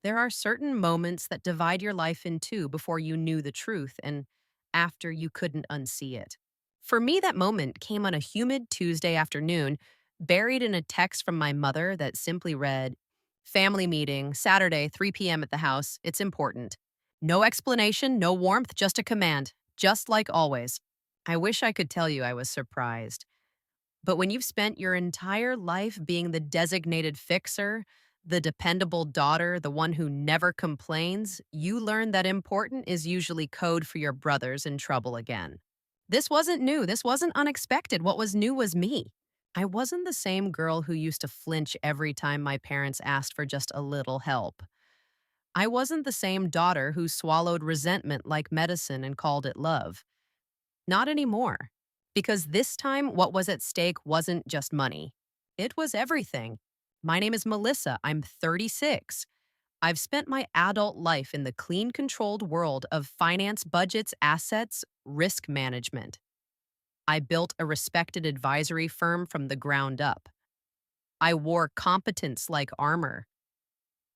There are certain moments that divide your life in two before you knew the truth and after you couldn't unsee it. For me, that moment came on a humid Tuesday afternoon, buried in a text from my mother that simply read, "Family meeting, Saturday, 3 p.m. at the house. It's important." No explanation, no warmth, just a command, just like always. I wish I could tell you I was surprised. But when you've spent your entire life being the designated fixer, the dependable daughter, the one who never complains, you learn that important is usually code for your brothers in trouble again. This wasn't new. This wasn't unexpected. What was new was me. I wasn't the same girl who used to flinch every time my parents asked for just a little help. I wasn't the same daughter who swallowed resentment like medicine and called it love. Not anymore. Because this time, what was at stake wasn't just money. It was everything. My name is Melissa. I'm 36. I've spent my adult life in the clean, controlled world of finance, budgets, assets, risk management. I built a respected advisory firm from the ground up. I wore competence like armor.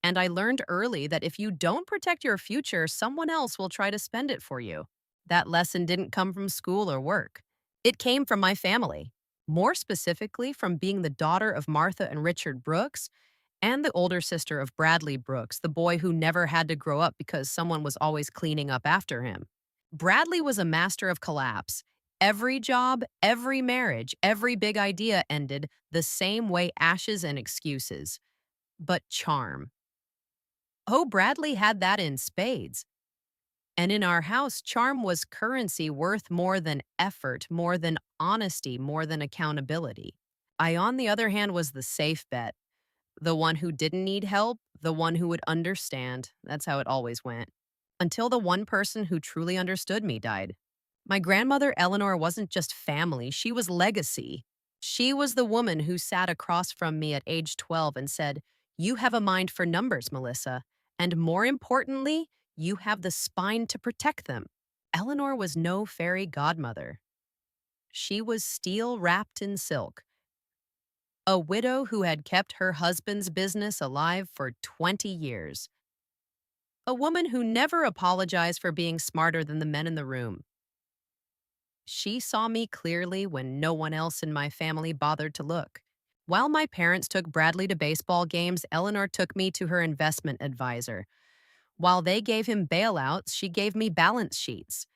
And I learned early that if you don't protect your future, someone else will try to spend it for you. That lesson didn't come from school or work. It came from my family. More specifically, from being the daughter of Martha and Richard Brooks and the older sister of Bradley Brooks, the boy who never had to grow up because someone was always cleaning up after him. Bradley was a master of collapse. Every job, every marriage, every big idea ended the same way: ashes and excuses. But charm. Oh, Bradley had that in spades. And in our house, charm was currency worth more than effort, more than honesty, more than accountability. I, on the other hand, was the safe bet, the one who didn't need help, the one who would understand. That's how it always went. Until the one person who truly understood me died. My grandmother Eleanor wasn't just family, she was legacy. She was the woman who sat across from me at age 12 and said, "You have a mind for numbers, Melissa. And more importantly, you have the spine to protect them." Eleanor was no fairy godmother. She was steel wrapped in silk, a widow who had kept her husband's business alive for 20 years, a woman who never apologized for being smarter than the men in the room. She saw me clearly when no one else in my family bothered to look. While my parents took Bradley to baseball games, Eleanor took me to her investment advisor. While they gave him bailouts, she gave me balance sheets.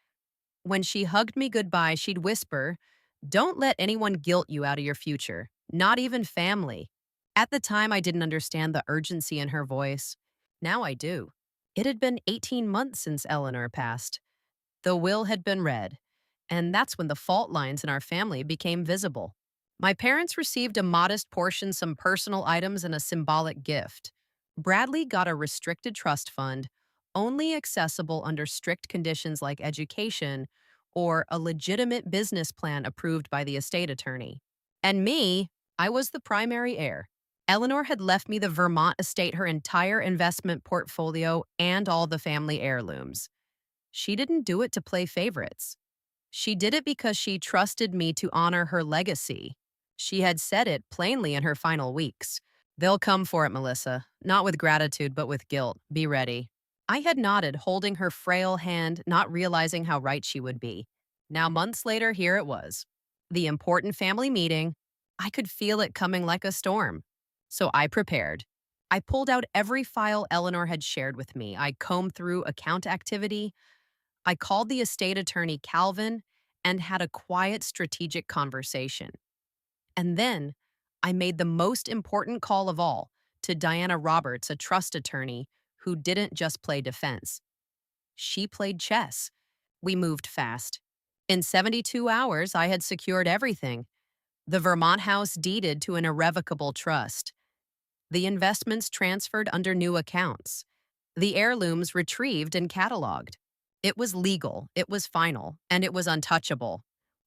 When she hugged me goodbye, she'd whisper, "Don't let anyone guilt you out of your future, not even family." At the time, I didn't understand the urgency in her voice. Now I do. It had been 18 months since Eleanor passed. The will had been read, and that's when the fault lines in our family became visible. My parents received a modest portion, some personal items, and a symbolic gift. Bradley got a restricted trust fund, only accessible under strict conditions like education or a legitimate business plan approved by the estate attorney. And me, I was the primary heir. Eleanor had left me the Vermont estate, her entire investment portfolio, and all the family heirlooms. She didn't do it to play favorites. She did it because she trusted me to honor her legacy. She had said it plainly in her final weeks. "They'll come for it, Melissa. Not with gratitude, but with guilt. Be ready." I had nodded, holding her frail hand, not realizing how right she would be. Now, months later, here it was. The important family meeting. I could feel it coming like a storm. So I prepared. I pulled out every file Eleanor had shared with me. I combed through account activity. I called the estate attorney, Calvin, and had a quiet, strategic conversation. And then I made the most important call of all, to Diana Roberts, a trust attorney who didn't just play defense. She played chess. We moved fast. In 72 hours, I had secured everything. The Vermont house deeded to an irrevocable trust. The investments transferred under new accounts. The heirlooms retrieved and cataloged. It was legal, it was final, and it was untouchable.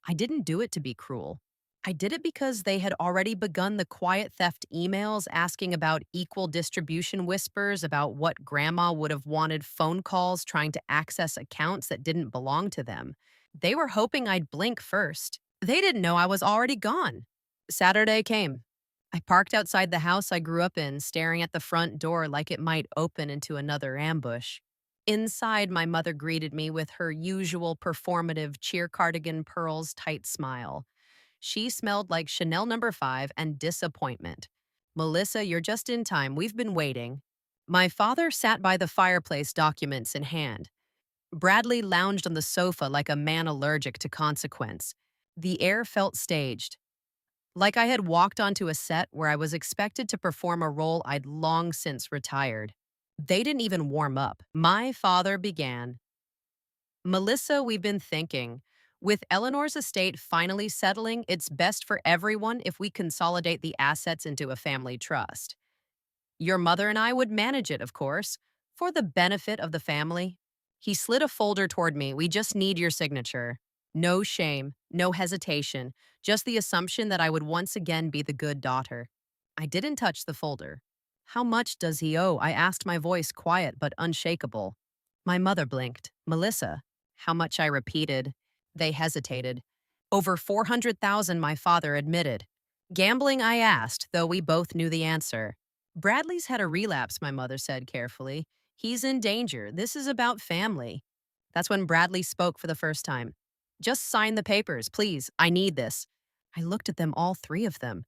I didn't do it to be cruel. I did it because they had already begun the quiet theft emails asking about equal distribution whispers about what grandma would have wanted, phone calls trying to access accounts that didn't belong to them. They were hoping I'd blink first. They didn't know I was already gone. Saturday came. I parked outside the house I grew up in, staring at the front door like it might open into another ambush. Inside, my mother greeted me with her usual performative cheer cardigan pearls tight smile. She smelled like Chanel number 5 and disappointment. Melissa, you're just in time. We've been waiting. My father sat by the fireplace, documents in hand. Bradley lounged on the sofa like a man allergic to consequence. The air felt staged, like I had walked onto a set where I was expected to perform a role I'd long since retired. They didn't even warm up. My father began. Melissa, we've been thinking. With Eleanor's estate finally settling, it's best for everyone if we consolidate the assets into a family trust. Your mother and I would manage it, of course, for the benefit of the family. He slid a folder toward me. We just need your signature. No shame, no hesitation, just the assumption that I would once again be the good daughter. I didn't touch the folder. How much does he owe? I asked, my voice quiet but unshakable. My mother blinked. Melissa. How much? I repeated. They hesitated. Over 400,000, my father admitted. Gambling, I asked, though we both knew the answer. Bradley's had a relapse, my mother said carefully. He's in danger. This is about family. That's when Bradley spoke for the first time. Just sign the papers, please. I need this. I looked at them, all three of them,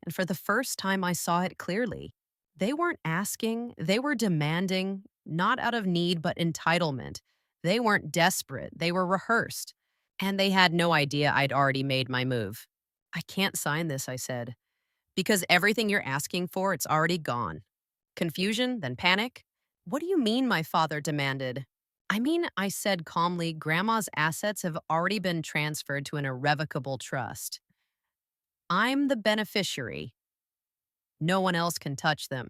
and for the first time I saw it clearly. They weren't asking, they were demanding, not out of need but entitlement. They weren't desperate, they were rehearsed. And they had no idea I'd already made my move. I can't sign this, I said. Because everything you're asking for, it's already gone. Confusion, then panic. What do you mean, my father demanded? I mean, I said calmly, Grandma's assets have already been transferred to an irrevocable trust. I'm the beneficiary. No one else can touch them.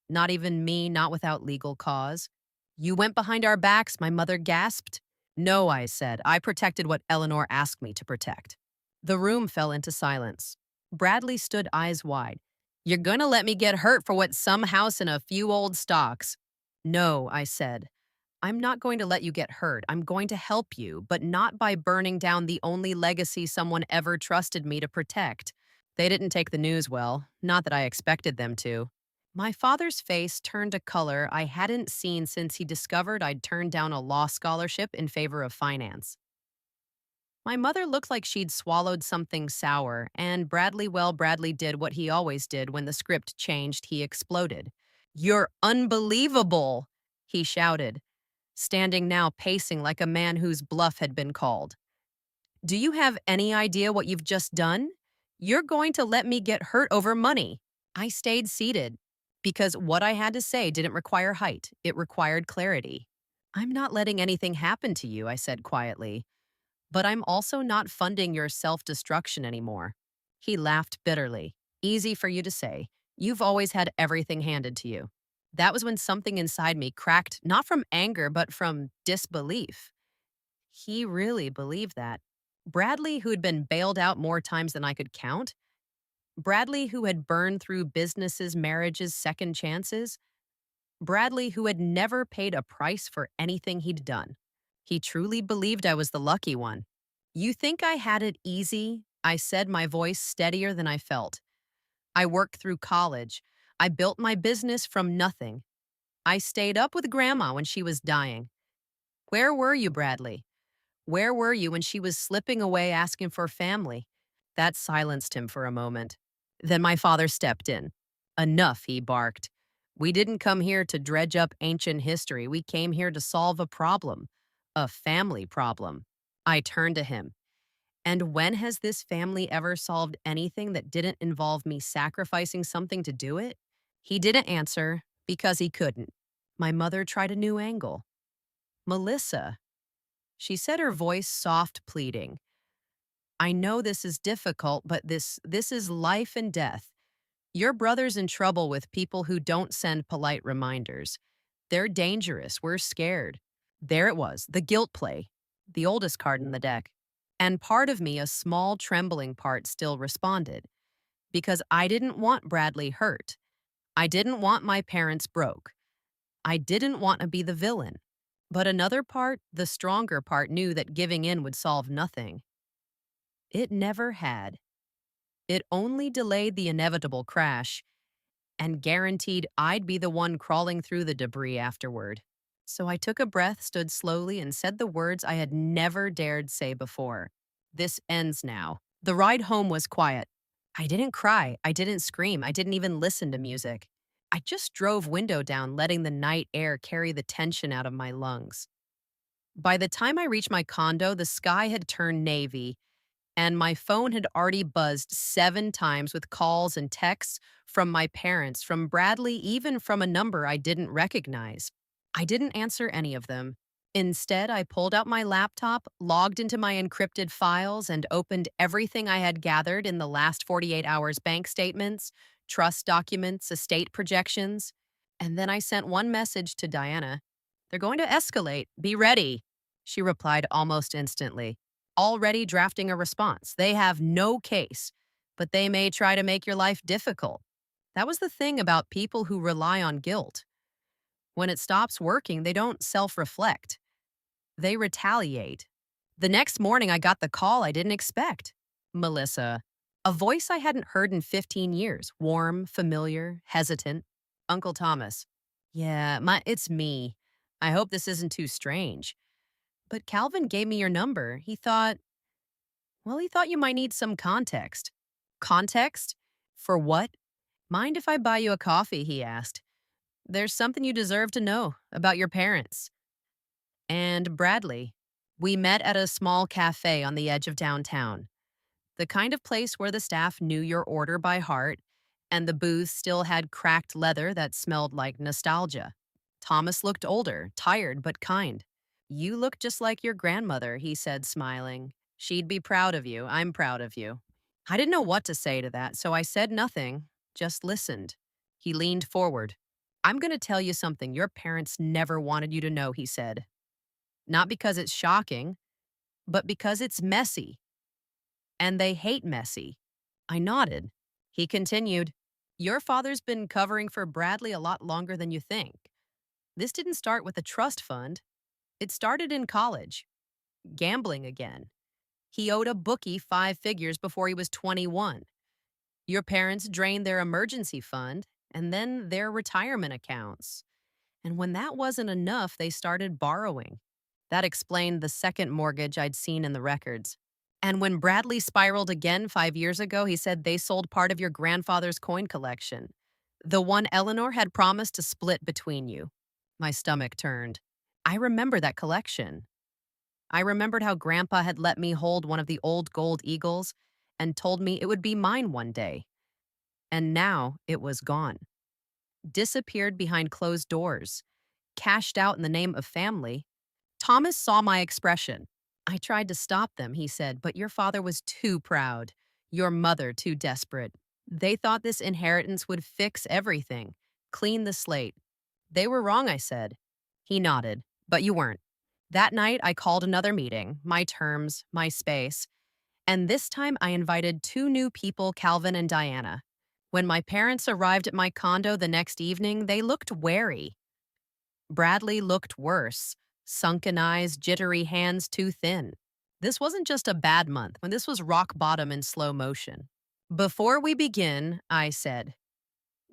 Not even me, not without legal cause. You went behind our backs, my mother gasped. No, I said. I protected what Eleanor asked me to protect. The room fell into silence. Bradley stood eyes wide. You're going to let me get hurt for what some house and a few old stocks. No, I said. I'm not going to let you get hurt. I'm going to help you, but not by burning down the only legacy someone ever trusted me to protect. They didn't take the news well, not that I expected them to. My father's face turned a color I hadn't seen since he discovered I'd turned down a law scholarship in favor of finance. My mother looked like she'd swallowed something sour, and Bradley did what he always did when the script changed. He exploded. You're unbelievable, he shouted, standing now pacing like a man whose bluff had been called. Do you have any idea what you've just done? You're going to let me get hurt over money. I stayed seated because what I had to say didn't require height, it required clarity. I'm not letting anything happen to you, I said quietly. But I'm also not funding your self-destruction anymore. He laughed bitterly. Easy for you to say. You've always had everything handed to you. That was when something inside me cracked, not from anger, but from disbelief. He really believed that. Bradley, who'd been bailed out more times than I could count, Bradley, who had burned through businesses, marriages, second chances, Bradley, who had never paid a price for anything he'd done. He truly believed I was the lucky one. You think I had it easy? I said, my voice steadier than I felt. I worked through college. I built my business from nothing. I stayed up with Grandma when she was dying. Where were you, Bradley? Where were you when she was slipping away asking for family? That silenced him for a moment. Then my father stepped in. Enough, he barked. We didn't come here to dredge up ancient history. We came here to solve a problem. A family problem. I turned to him. And when has this family ever solved anything that didn't involve me sacrificing something to do it? He didn't answer because he couldn't. My mother tried a new angle. Melissa, she said, her voice soft, pleading. I know this is difficult, but this is life and death. Your brother's in trouble with people who don't send polite reminders. They're dangerous. We're scared. There it was, the guilt play, the oldest card in the deck. And part of me, a small trembling part, still responded. Because I didn't want Bradley hurt. I didn't want my parents broke. I didn't want to be the villain. But another part, the stronger part, knew that giving in would solve nothing. It never had. It only delayed the inevitable crash and guaranteed I'd be the one crawling through the debris afterward. So I took a breath, stood slowly, and said the words I had never dared say before. This ends now. The ride home was quiet. I didn't cry. I didn't scream. I didn't even listen to music. I just drove window down, letting the night air carry the tension out of my lungs. By the time I reached my condo, the sky had turned navy, and my phone had already buzzed 7 times with calls and texts from my parents, from Bradley, even from a number I didn't recognize. I didn't answer any of them. Instead, I pulled out my laptop, logged into my encrypted files, and opened everything I had gathered in the last 48 hours: bank statements, trust documents, estate projections. And then I sent one message to Diana. They're going to escalate. Be ready. She replied almost instantly, already drafting a response. They have no case, but they may try to make your life difficult. That was the thing about people who rely on guilt. When it stops working, they don't self reflect, they retaliate. The next morning, I got the call I didn't expect. Melissa. A voice I hadn't heard in 15 years, warm, familiar, hesitant. Uncle Thomas. Yeah, it's me. I hope this isn't too strange. But Calvin gave me your number. He thought you might need some context. Context? For what? Mind if I buy you a coffee? He asked. There's something you deserve to know about your parents. And Bradley. We met at a small cafe on the edge of downtown, the kind of place where the staff knew your order by heart, and the booth still had cracked leather that smelled like nostalgia. Thomas looked older, tired, but kind. You look just like your grandmother, he said, smiling. She'd be proud of you. I'm proud of you. I didn't know what to say to that, so I said nothing, just listened. He leaned forward. I'm going to tell you something your parents never wanted you to know, he said. Not because it's shocking, but because it's messy. And they hate messy. I nodded. He continued, your father's been covering for Bradley a lot longer than you think. This didn't start with a trust fund. It started in college, gambling again. He owed a bookie 5 figures before he was 21. Your parents drained their emergency fund and then their retirement accounts. And when that wasn't enough, they started borrowing. That explained the second mortgage I'd seen in the records. And when Bradley spiraled again 5 years ago, he said they sold part of your grandfather's coin collection, the one Eleanor had promised to split between you. My stomach turned. I remember that collection. I remembered how Grandpa had let me hold one of the old gold eagles and told me it would be mine one day. And now it was gone. Disappeared behind closed doors. Cashed out in the name of family. Thomas saw my expression. I tried to stop them, he said, but your father was too proud. Your mother too desperate. They thought this inheritance would fix everything, clean the slate. They were wrong, I said. He nodded, but you weren't. That night, I called another meeting, my terms, my space, and this time I invited 2 new people, Calvin and Diana. When my parents arrived at my condo the next evening, they looked wary. Bradley looked worse, sunken eyes, jittery hands too thin. This wasn't just a bad month, when this was rock bottom in slow motion. Before we begin, I said,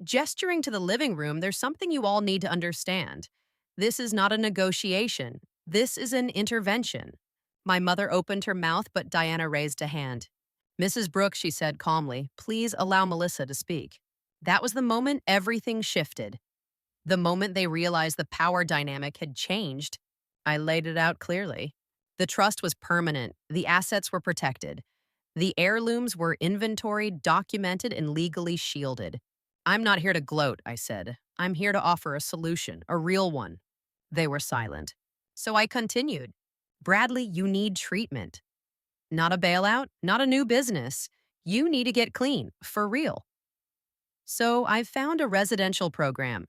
gesturing to the living room, there's something you all need to understand. This is not a negotiation. This is an intervention. My mother opened her mouth, but Diana raised a hand. Mrs. Brooks, she said calmly, please allow Melissa to speak. That was the moment everything shifted. The moment they realized the power dynamic had changed. I laid it out clearly. The trust was permanent. The assets were protected. The heirlooms were inventoried, documented, and legally shielded. I'm not here to gloat, I said. I'm here to offer a solution, a real one. They were silent. So I continued. Bradley, you need treatment. Not a bailout, not a new business. You need to get clean, for real. So I've found a residential program.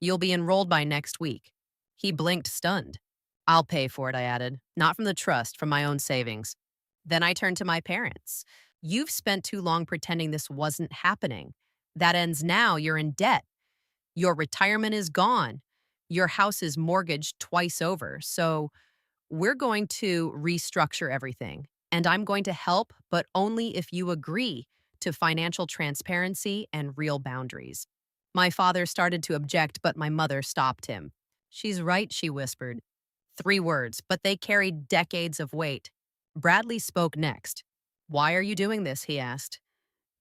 You'll be enrolled by next week. He blinked, stunned. I'll pay for it, I added. Not from the trust, from my own savings. Then I turned to my parents. You've spent too long pretending this wasn't happening. That ends now. You're in debt. Your retirement is gone. Your house is mortgaged twice over. So we're going to restructure everything. And I'm going to help, but only if you agree to financial transparency and real boundaries. My father started to object, but my mother stopped him. She's right, she whispered. 3 words, but they carried decades of weight. Bradley spoke next. Why are you doing this? He asked.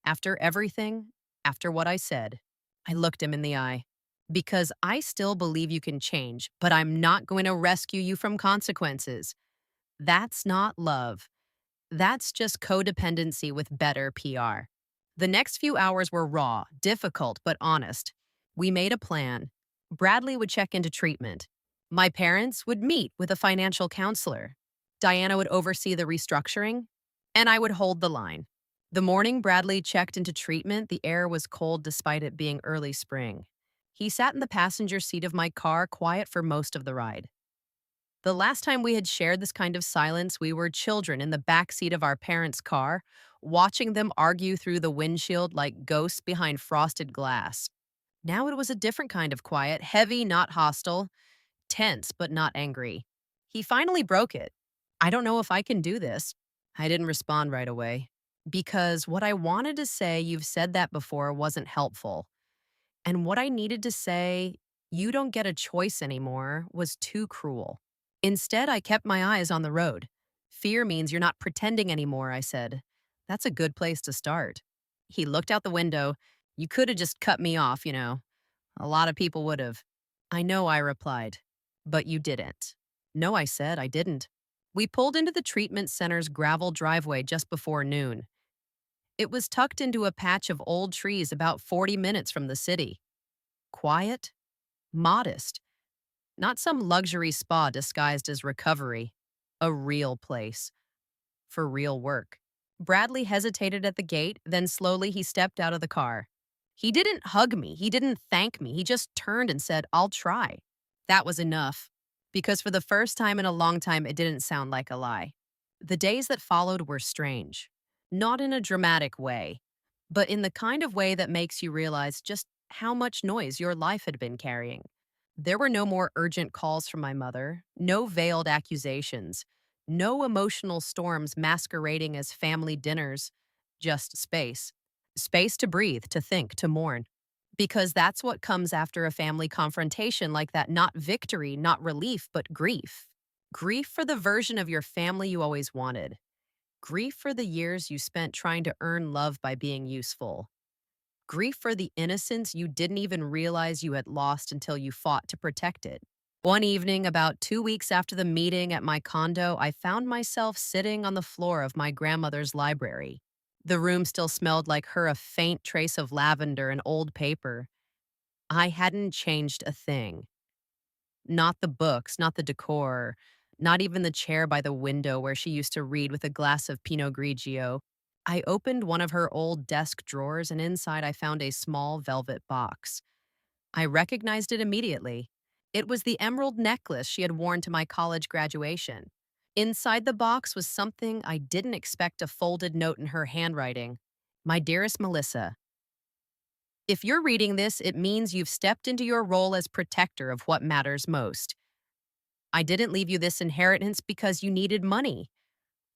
After everything, after what I said, I looked him in the eye. Because I still believe you can change, but I'm not going to rescue you from consequences. That's not love. That's just codependency with better PR. The next few hours were raw, difficult, but honest. We made a plan. Bradley would check into treatment. My parents would meet with a financial counselor. Diana would oversee the restructuring, and I would hold the line. The morning Bradley checked into treatment, the air was cold despite it being early spring. He sat in the passenger seat of my car, quiet for most of the ride. The last time we had shared this kind of silence, we were children in the back seat of our parents' car, watching them argue through the windshield like ghosts behind frosted glass. Now it was a different kind of quiet, heavy, not hostile, tense, but not angry. He finally broke it. I don't know if I can do this. I didn't respond right away. Because what I wanted to say, you've said that before, wasn't helpful. And what I needed to say, you don't get a choice anymore, was too cruel. Instead, I kept my eyes on the road. Fear means you're not pretending anymore, I said. That's a good place to start. He looked out the window. You could have just cut me off, you know. A lot of people would have. I know, I replied. But you didn't. No, I said, I didn't. We pulled into the treatment center's gravel driveway just before noon. It was tucked into a patch of old trees about 40 minutes from the city. Quiet, modest, not some luxury spa disguised as recovery. A real place. For real work. Bradley hesitated at the gate, then slowly he stepped out of the car. He didn't hug me, he didn't thank me, he just turned and said, I'll try. That was enough. Because for the first time in a long time, it didn't sound like a lie. The days that followed were strange. Not in a dramatic way, but in the kind of way that makes you realize just how much noise your life had been carrying. There were no more urgent calls from my mother, no veiled accusations, no emotional storms masquerading as family dinners, just space. Space to breathe, to think, to mourn. Because that's what comes after a family confrontation like that, not victory, not relief, but grief. Grief for the version of your family you always wanted. Grief for the years you spent trying to earn love by being useful. Grief for the innocence you didn't even realize you had lost until you fought to protect it. One evening, about 2 weeks after the meeting at my condo, I found myself sitting on the floor of my grandmother's library. The room still smelled like her, a faint trace of lavender and old paper. I hadn't changed a thing. Not the books, not the decor, not even the chair by the window where she used to read with a glass of Pinot Grigio. I opened one of her old desk drawers, and inside I found a small velvet box. I recognized it immediately. It was the emerald necklace she had worn to my college graduation. Inside the box was something I didn't expect, a folded note in her handwriting. My dearest Melissa, if you're reading this, it means you've stepped into your role as protector of what matters most. I didn't leave you this inheritance because you needed money.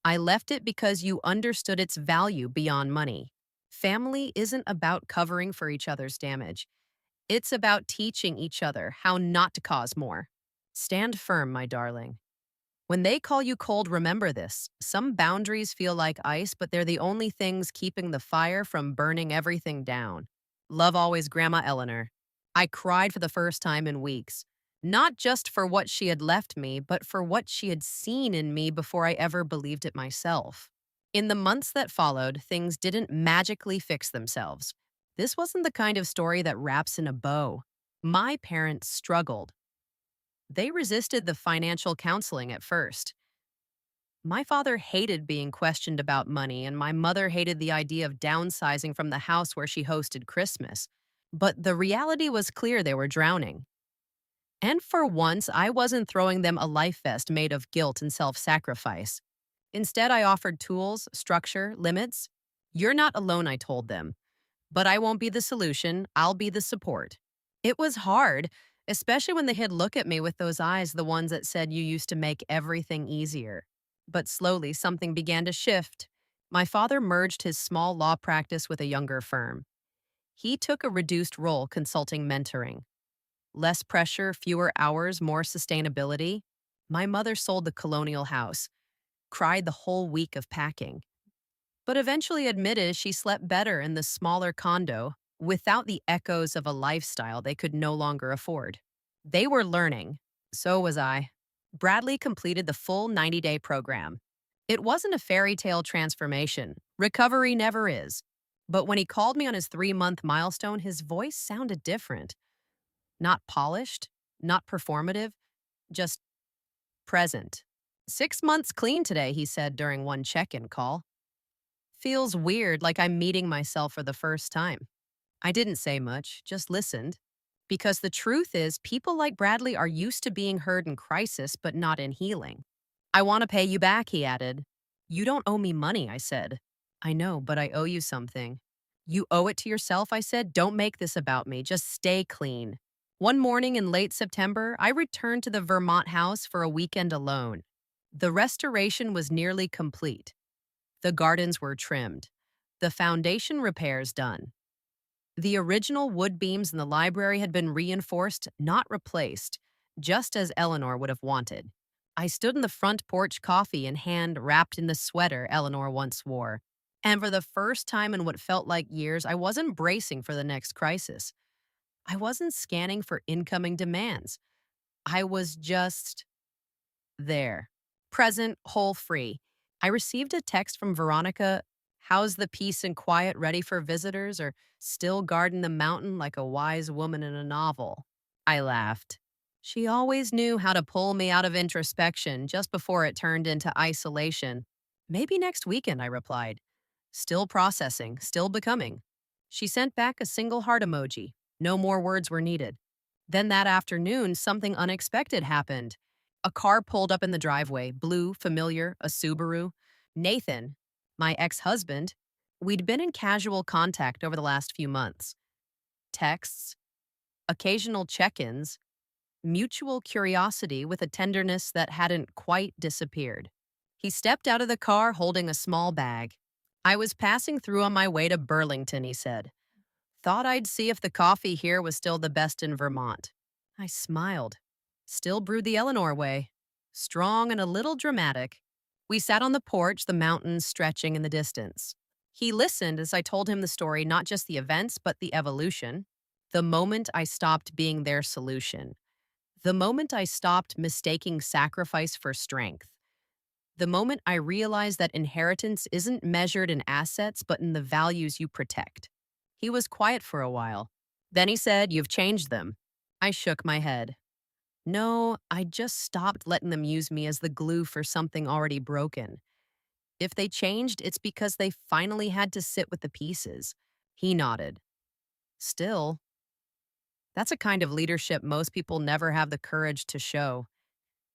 I left it because you understood its value beyond money. Family isn't about covering for each other's damage. It's about teaching each other how not to cause more. Stand firm, my darling. When they call you cold, remember this. Some boundaries feel like ice, but they're the only things keeping the fire from burning everything down. Love always, Grandma Eleanor. I cried for the first time in weeks. Not just for what she had left me, but for what she had seen in me before I ever believed it myself. In the months that followed, things didn't magically fix themselves. This wasn't the kind of story that wraps in a bow. My parents struggled. They resisted the financial counseling at first. My father hated being questioned about money, and my mother hated the idea of downsizing from the house where she hosted Christmas. But the reality was clear: they were drowning. And for once, I wasn't throwing them a life vest made of guilt and self-sacrifice. Instead, I offered tools, structure, limits. You're not alone, I told them. But I won't be the solution, I'll be the support. It was hard, especially when they had look at me with those eyes, the ones that said you used to make everything easier. But slowly, something began to shift. My father merged his small law practice with a younger firm. He took a reduced role consulting mentoring. Less pressure, fewer hours, more sustainability. My mother sold the colonial house, cried the whole week of packing, but eventually admitted she slept better in the smaller condo without the echoes of a lifestyle they could no longer afford. They were learning. So was I. Bradley completed the full 90-day program. It wasn't a fairy tale transformation. Recovery never is. But when he called me on his 3-month milestone, his voice sounded different. Not polished, not performative, just present. 6 months clean today, he said during one check in call. Feels weird, like I'm meeting myself for the first time. I didn't say much, just listened. Because the truth is, people like Bradley are used to being heard in crisis, but not in healing. I want to pay you back, he added. You don't owe me money, I said. I know, but I owe you something. You owe it to yourself, I said. Don't make this about me. Just stay clean. One morning in late September, I returned to the Vermont house for a weekend alone. The restoration was nearly complete. The gardens were trimmed. The foundation repairs done. The original wood beams in the library had been reinforced, not replaced, just as Eleanor would have wanted. I stood in the front porch, coffee in hand, wrapped in the sweater Eleanor once wore. And for the first time in what felt like years, I wasn't bracing for the next crisis. I wasn't scanning for incoming demands. I was just there. Present, whole, free. I received a text from Veronica. How's the peace and quiet, ready for visitors, or still guarding the mountain like a wise woman in a novel? I laughed. She always knew how to pull me out of introspection just before it turned into isolation. Maybe next weekend, I replied. Still processing, still becoming. She sent back a single heart emoji. No more words were needed. Then that afternoon, something unexpected happened. A car pulled up in the driveway, blue, familiar, a Subaru. Nathan, my ex husband, we'd been in casual contact over the last few months. Texts, occasional check ins, mutual curiosity with a tenderness that hadn't quite disappeared. He stepped out of the car holding a small bag. I was passing through on my way to Burlington, he said. Thought I'd see if the coffee here was still the best in Vermont. I smiled. Still brewed the Eleanor way. Strong and a little dramatic. We sat on the porch, the mountains stretching in the distance. He listened as I told him the story, not just the events, but the evolution. The moment I stopped being their solution. The moment I stopped mistaking sacrifice for strength. The moment I realized that inheritance isn't measured in assets, but in the values you protect. He was quiet for a while. Then he said, You've changed them. I shook my head. No, I just stopped letting them use me as the glue for something already broken. If they changed, it's because they finally had to sit with the pieces. He nodded. Still, that's a kind of leadership most people never have the courage to show.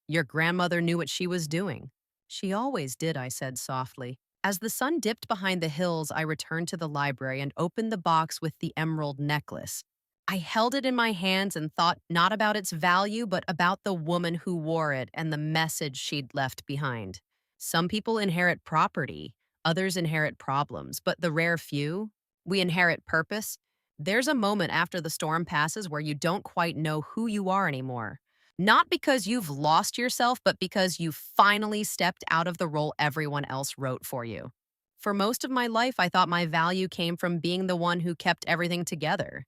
Your grandmother knew what she was doing. She always did, I said softly. As the sun dipped behind the hills, I returned to the library and opened the box with the emerald necklace. I held it in my hands and thought not about its value, but about the woman who wore it and the message she'd left behind. Some people inherit property, others inherit problems, but the rare few, we inherit purpose. There's a moment after the storm passes where you don't quite know who you are anymore. Not because you've lost yourself, but because you finally stepped out of the role everyone else wrote for you. For most of my life, I thought my value came from being the one who kept everything together.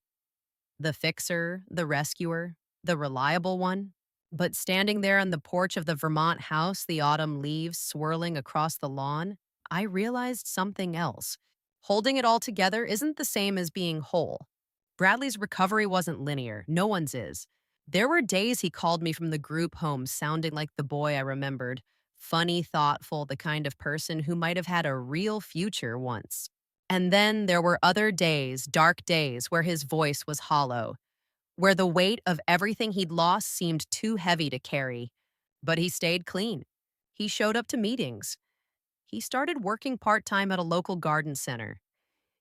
The fixer, the rescuer, the reliable one. But standing there on the porch of the Vermont house, the autumn leaves swirling across the lawn, I realized something else. Holding it all together isn't the same as being whole. Bradley's recovery wasn't linear. No one's is. There were days he called me from the group home sounding like the boy I remembered. Funny, thoughtful, the kind of person who might have had a real future once. And then there were other days, dark days, where his voice was hollow, where the weight of everything he'd lost seemed too heavy to carry. But he stayed clean. He showed up to meetings. He started working part-time at a local garden center.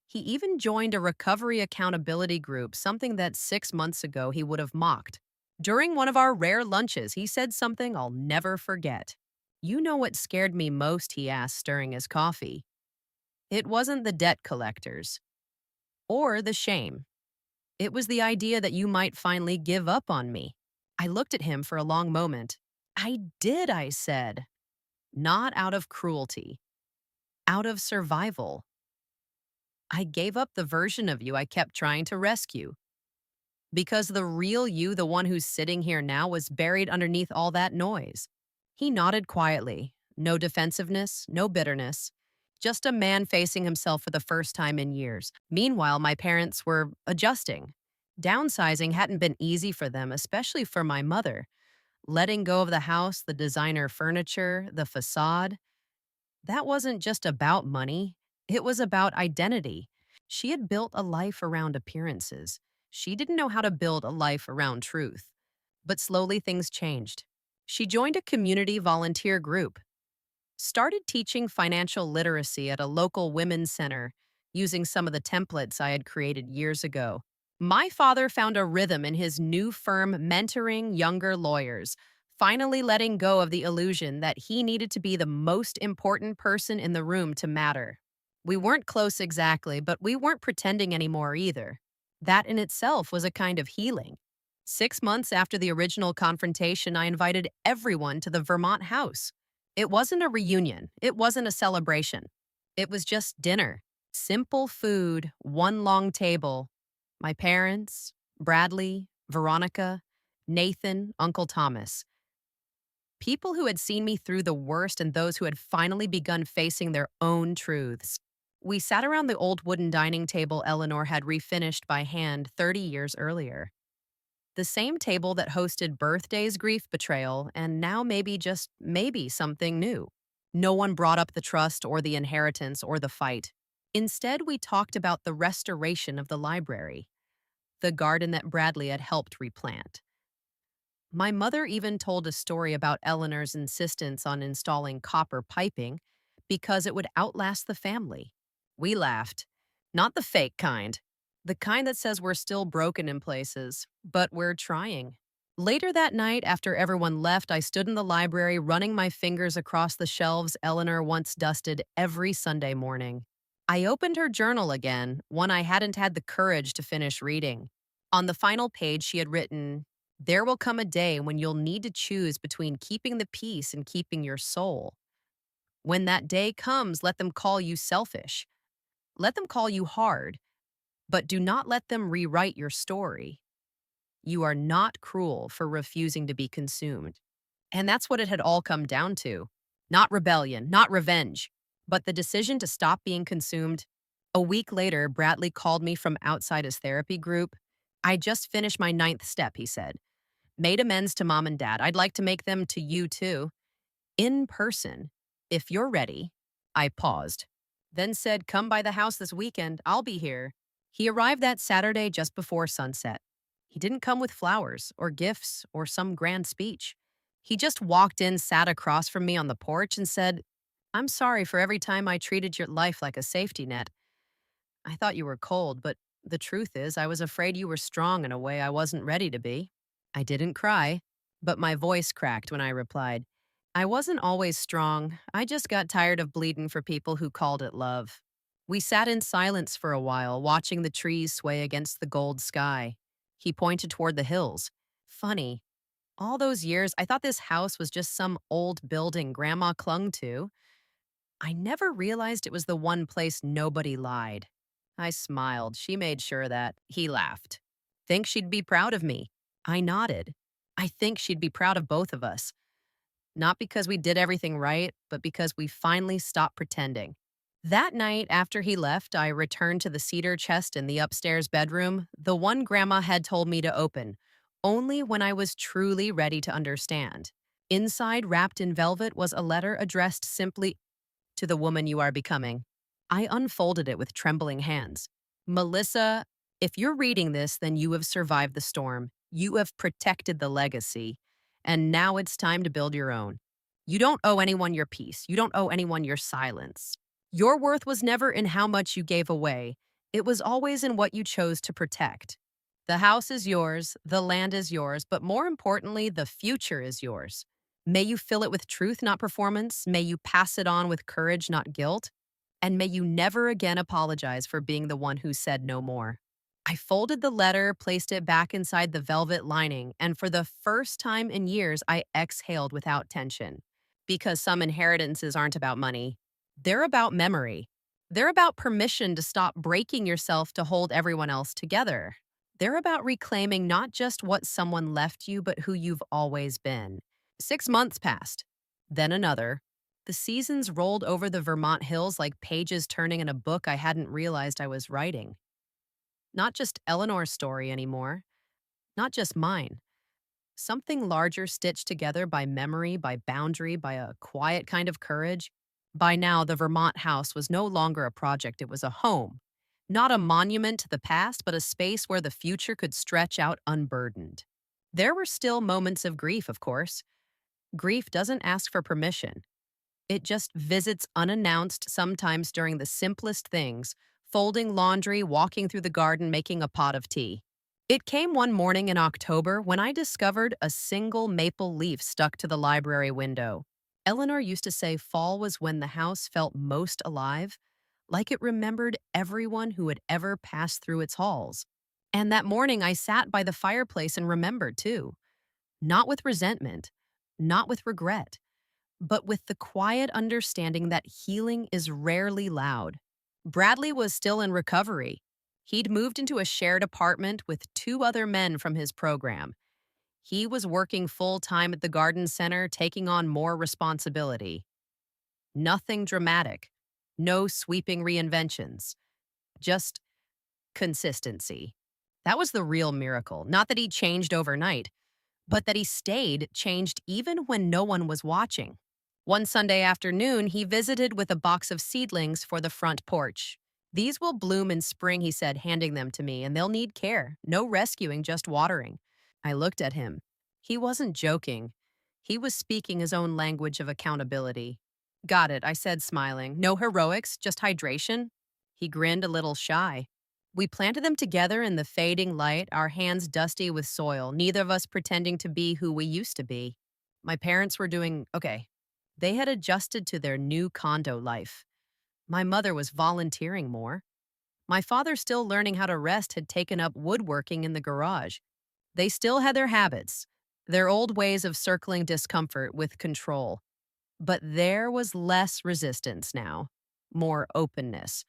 He even joined a recovery accountability group, something that 6 months ago he would have mocked. During one of our rare lunches, he said something I'll never forget. You know what scared me most, he asked, stirring his coffee. It wasn't the debt collectors or the shame. It was the idea that you might finally give up on me. I looked at him for a long moment. I did, I said. Not out of cruelty, out of survival. I gave up the version of you I kept trying to rescue. Because the real you, the one who's sitting here now, was buried underneath all that noise. He nodded quietly. No defensiveness, no bitterness. Just a man facing himself for the first time in years. Meanwhile, my parents were adjusting. Downsizing hadn't been easy for them, especially for my mother. Letting go of the house, the designer furniture, the facade. That wasn't just about money, it was about identity. She had built a life around appearances. She didn't know how to build a life around truth. But slowly things changed. She joined a community volunteer group, started teaching financial literacy at a local women's center using some of the templates I had created years ago. My father found a rhythm in his new firm mentoring younger lawyers, finally letting go of the illusion that he needed to be the most important person in the room to matter. We weren't close exactly, but we weren't pretending anymore either. That in itself was a kind of healing. 6 months after the original confrontation, I invited everyone to the Vermont house. It wasn't a reunion, it wasn't a celebration. It was just dinner. Simple food, one long table. My parents, Bradley, Veronica, Nathan, Uncle Thomas. People who had seen me through the worst and those who had finally begun facing their own truths. We sat around the old wooden dining table Eleanor had refinished by hand 30 years earlier. The same table that hosted birthdays, grief, betrayal, and now maybe just maybe something new. No one brought up the trust or the inheritance or the fight. Instead, we talked about the restoration of the library, the garden that Bradley had helped replant. My mother even told a story about Eleanor's insistence on installing copper piping because it would outlast the family. We laughed. Not the fake kind. The kind that says we're still broken in places, but we're trying. Later that night, after everyone left, I stood in the library running my fingers across the shelves Eleanor once dusted every Sunday morning. I opened her journal again, one I hadn't had the courage to finish reading. On the final page, she had written, "There will come a day when you'll need to choose between keeping the peace and keeping your soul. When that day comes, let them call you selfish. Let them call you hard, but do not let them rewrite your story. You are not cruel for refusing to be consumed." And that's what it had all come down to. Not rebellion, not revenge, but the decision to stop being consumed. A week later, Bradley called me from outside his therapy group. "I just finished my ninth step," he said. "Made amends to mom and dad. I'd like to make them to you too. In person. If you're ready." I paused, then said, "Come by the house this weekend. I'll be here." He arrived that Saturday just before sunset. He didn't come with flowers or gifts or some grand speech. He just walked in, sat across from me on the porch, and said, "I'm sorry for every time I treated your life like a safety net. I thought you were cold, but the truth is, I was afraid you were strong in a way I wasn't ready to be." I didn't cry, but my voice cracked when I replied, "I wasn't always strong. I just got tired of bleeding for people who called it love." We sat in silence for a while, watching the trees sway against the gold sky. He pointed toward the hills. "Funny. All those years, I thought this house was just some old building Grandma clung to. I never realized it was the one place nobody lied." I smiled. She made sure that. He laughed. "Think she'd be proud of me?" I nodded. "I think she'd be proud of both of us. Not because we did everything right, but because we finally stopped pretending." That night, after he left, I returned to the cedar chest in the upstairs bedroom, the one Grandma had told me to open, only when I was truly ready to understand. Inside, wrapped in velvet, was a letter addressed simply, "To the woman you are becoming." I unfolded it with trembling hands. "Melissa, if you're reading this, then you have survived the storm. You have protected the legacy. And now it's time to build your own. You don't owe anyone your peace. You don't owe anyone your silence. Your worth was never in how much you gave away. It was always in what you chose to protect. The house is yours, the land is yours, but more importantly, the future is yours. May you fill it with truth, not performance. May you pass it on with courage, not guilt. And may you never again apologize for being the one who said no more. I folded the letter, placed it back inside the velvet lining, and for the first time in years, I exhaled without tension. Because some inheritances aren't about money, they're about memory. They're about permission to stop breaking yourself to hold everyone else together. They're about reclaiming not just what someone left you, but who you've always been. 6 months passed, then another. The seasons rolled over the Vermont hills like pages turning in a book I hadn't realized I was writing. Not just Eleanor's story anymore, not just mine. Something larger stitched together by memory, by boundary, by a quiet kind of courage. By now, the Vermont house was no longer a project, it was a home. Not a monument to the past, but a space where the future could stretch out unburdened. There were still moments of grief, of course. Grief doesn't ask for permission. It just visits unannounced, sometimes during the simplest things, folding laundry, walking through the garden, making a pot of tea. It came one morning in October when I discovered a single maple leaf stuck to the library window. Eleanor used to say fall was when the house felt most alive, like it remembered everyone who had ever passed through its halls. And that morning I sat by the fireplace and remembered too. Not with resentment, not with regret, but with the quiet understanding that healing is rarely loud. Bradley was still in recovery. He'd moved into a shared apartment with two other men from his program. He was working full time at the garden center, taking on more responsibility. Nothing dramatic, no sweeping reinventions, just consistency. That was the real miracle. Not that he changed overnight, but that he stayed changed even when no one was watching. One Sunday afternoon, he visited with a box of seedlings for the front porch. These will bloom in spring, he said, handing them to me, and they'll need care. No rescuing, just watering. I looked at him. He wasn't joking. He was speaking his own language of accountability. Got it, I said, smiling. No heroics, just hydration. He grinned a little shy. We planted them together in the fading light, our hands dusty with soil, neither of us pretending to be who we used to be. My parents were doing okay. They had adjusted to their new condo life. My mother was volunteering more. My father, still learning how to rest, had taken up woodworking in the garage. They still had their habits, their old ways of circling discomfort with control. But there was less resistance now, more openness.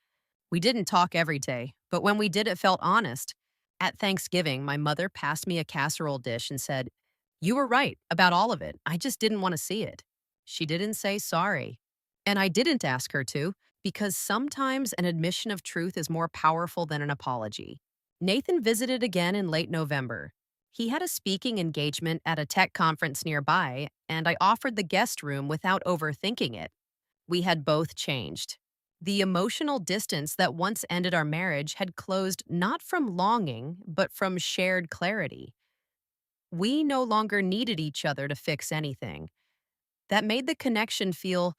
We didn't talk every day, but when we did, it felt honest. At Thanksgiving, my mother passed me a casserole dish and said, "You were right about all of it. I just didn't want to see it." She didn't say sorry. And I didn't ask her to, because sometimes an admission of truth is more powerful than an apology. Nathan visited again in late November. He had a speaking engagement at a tech conference nearby, and I offered the guest room without overthinking it. We had both changed. The emotional distance that once ended our marriage had closed not from longing, but from shared clarity. We no longer needed each other to fix anything. That made the connection feel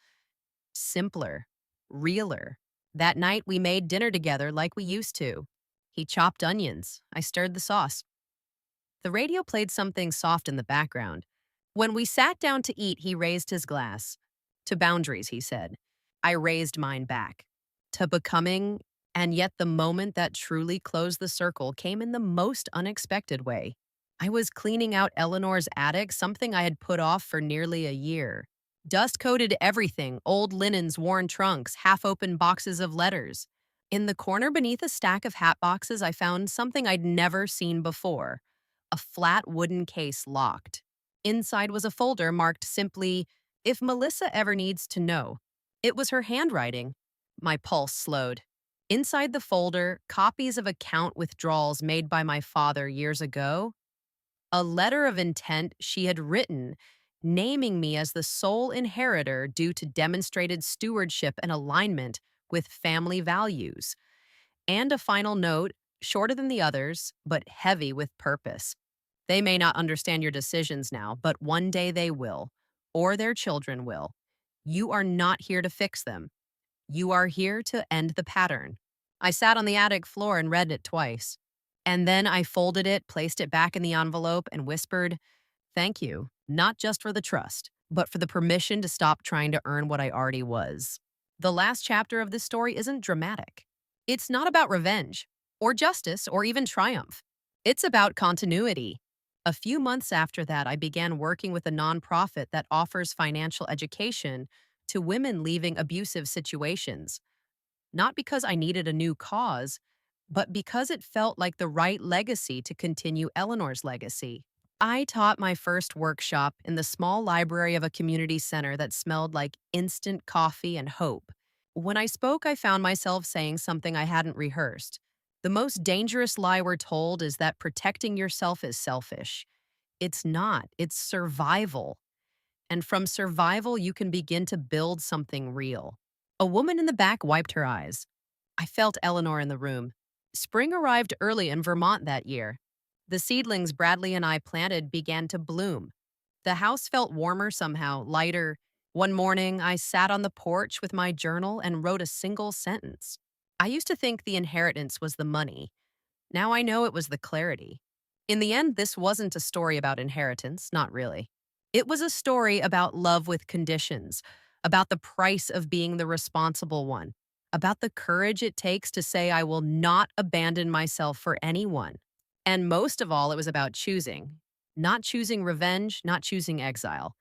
simpler, realer. That night, we made dinner together like we used to. He chopped onions. I stirred the sauce. The radio played something soft in the background. When we sat down to eat, he raised his glass. To boundaries, he said. I raised mine back. To becoming, and yet the moment that truly closed the circle came in the most unexpected way. I was cleaning out Eleanor's attic, something I had put off for nearly a year. Dust coated everything, old linens, worn trunks, half-open boxes of letters. In the corner beneath a stack of hat boxes, I found something I'd never seen before. A flat wooden case locked. Inside was a folder marked simply, "If Melissa ever needs to know." It was her handwriting. My pulse slowed. Inside the folder, copies of account withdrawals made by my father years ago. A letter of intent she had written, naming me as the sole inheritor due to demonstrated stewardship and alignment with family values. And a final note, shorter than the others, but heavy with purpose. They may not understand your decisions now, but one day they will, or their children will. You are not here to fix them. You are here to end the pattern. I sat on the attic floor and read it twice. And then I folded it, placed it back in the envelope, and whispered, "Thank you, not just for the trust, but for the permission to stop trying to earn what I already was." The last chapter of this story isn't dramatic. It's not about revenge, or justice, or even triumph. It's about continuity. A few months after that, I began working with a nonprofit that offers financial education to women leaving abusive situations, not because I needed a new cause, but because it felt like the right legacy to continue Eleanor's legacy. I taught my first workshop in the small library of a community center that smelled like instant coffee and hope. When I spoke, I found myself saying something I hadn't rehearsed. The most dangerous lie we're told is that protecting yourself is selfish. It's not, it's survival. And from survival, you can begin to build something real. A woman in the back wiped her eyes. I felt Eleanor in the room. Spring arrived early in Vermont that year. The seedlings Bradley and I planted began to bloom. The house felt warmer somehow, lighter. One morning, I sat on the porch with my journal and wrote a single sentence. I used to think the inheritance was the money. Now I know it was the clarity. In the end, this wasn't a story about inheritance, not really. It was a story about love with conditions, about the price of being the responsible one, about the courage it takes to say, I will not abandon myself for anyone. And most of all, it was about choosing. Not choosing revenge, not choosing exile,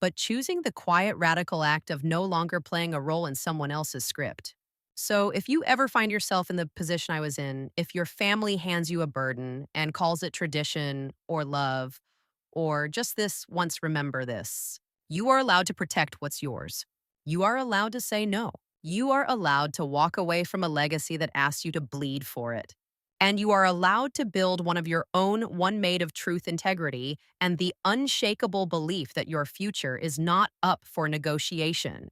but choosing the quiet, radical act of no longer playing a role in someone else's script. So, if you ever find yourself in the position I was in, if your family hands you a burden and calls it tradition or love, or just this once remember this, you are allowed to protect what's yours. You are allowed to say no. You are allowed to walk away from a legacy that asks you to bleed for it. And you are allowed to build one of your own, one made of truth, integrity, and the unshakable belief that your future is not up for negotiation.